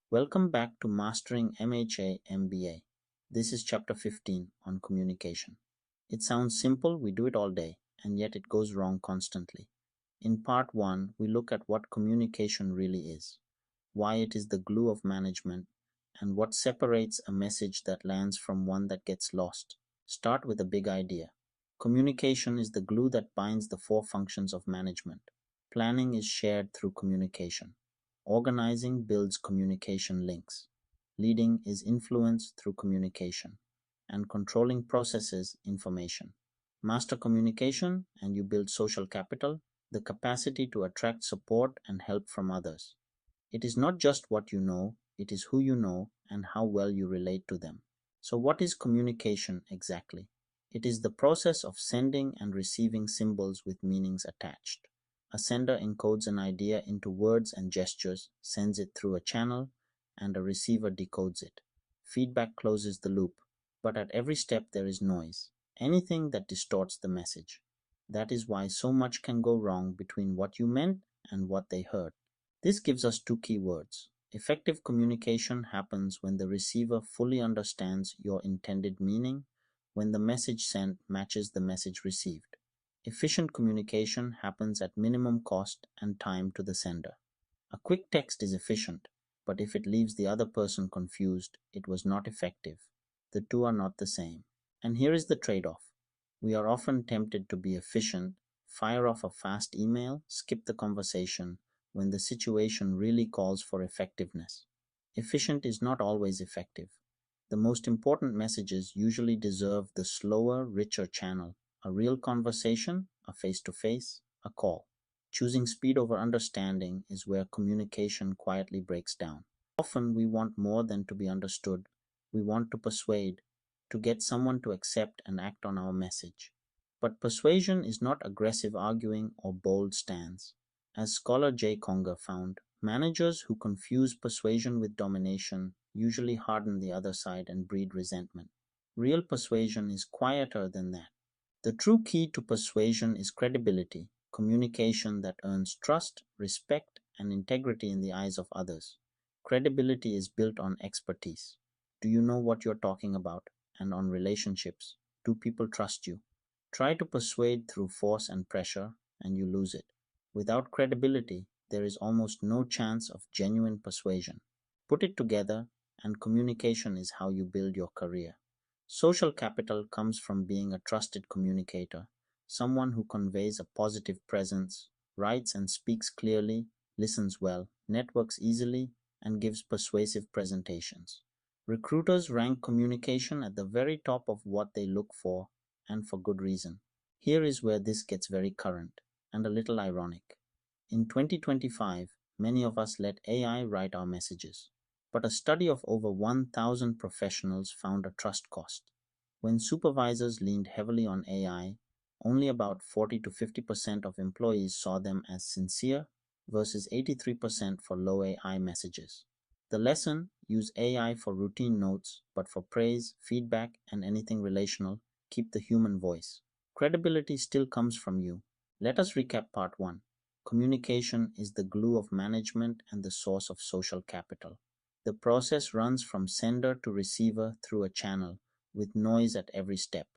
Welcome back to Mastering MHA MBA. This is chapter 15 on communication. It sounds simple, we do it all day, and yet it goes wrong constantly. In part 1, we look at what communication really is, why it is the glue of management, and what separates a message that lands from one that gets lost. Start with a big idea. Communication is the glue that binds the four functions of management. Planning is shared through communication. Organizing builds communication links. Leading is influence through communication. And controlling processes information. Master communication, and you build social capital, the capacity to attract support and help from others. It is not just what you know, it is who you know and how well you relate to them. So, what is communication exactly? It is the process of sending and receiving symbols with meanings attached. A sender encodes an idea into words and gestures, sends it through a channel, and a receiver decodes it. Feedback closes the loop, but at every step there is noise, anything that distorts the message. That is why so much can go wrong between what you meant and what they heard. This gives us two key words. Effective communication happens when the receiver fully understands your intended meaning, when the message sent matches the message received. Efficient communication happens at minimum cost and time to the sender. A quick text is efficient, but if it leaves the other person confused, it was not effective. The two are not the same. And here is the trade off. We are often tempted to be efficient, fire off a fast email, skip the conversation, when the situation really calls for effectiveness. Efficient is not always effective. The most important messages usually deserve the slower, richer channel, a real conversation, a face to face, a call. Choosing speed over understanding is where communication quietly breaks down. Often we want more than to be understood. We want to persuade, to get someone to accept and act on our message. But persuasion is not aggressive arguing or bold stance. As scholar J. Conger found, managers who confuse persuasion with domination usually harden the other side and breed resentment. Real persuasion is quieter than that. The true key to persuasion is credibility, communication that earns trust, respect, and integrity in the eyes of others. Credibility is built on expertise. Do you know what you're talking about? And on relationships. Do people trust you? Try to persuade through force and pressure, and you lose it. Without credibility, there is almost no chance of genuine persuasion. Put it together, and communication is how you build your career. Social capital comes from being a trusted communicator, someone who conveys a positive presence, writes and speaks clearly, listens well, networks easily, and gives persuasive presentations. Recruiters rank communication at the very top of what they look for, and for good reason. Here is where this gets very current and a little ironic. In 2025, many of us let AI write our messages. But a study of over 1,000 professionals found a trust cost. When supervisors leaned heavily on AI, only about 40 to 50% of employees saw them as sincere versus 83% for low AI messages. The lesson: use AI for routine notes, but for praise, feedback, and anything relational, keep the human voice. Credibility still comes from you. Let us recap part 1. Communication is the glue of management and the source of social capital. The process runs from sender to receiver through a channel, with noise at every step.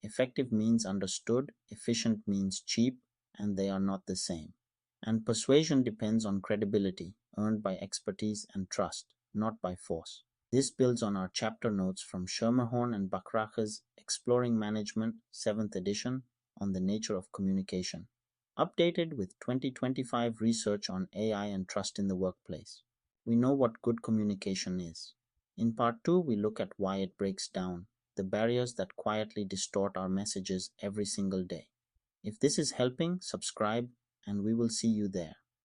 Effective means understood, efficient means cheap, and they are not the same. And persuasion depends on credibility, earned by expertise and trust, not by force. This builds on our chapter notes from Schermerhorn Bachrach's Exploring Management, 7th edition, on the nature of communication, updated with 2025 research on AI and trust in the workplace. We know what good communication is. In part 2, we look at why it breaks down, the barriers that quietly distort our messages every single day. If this is helping, subscribe, and we will see you there.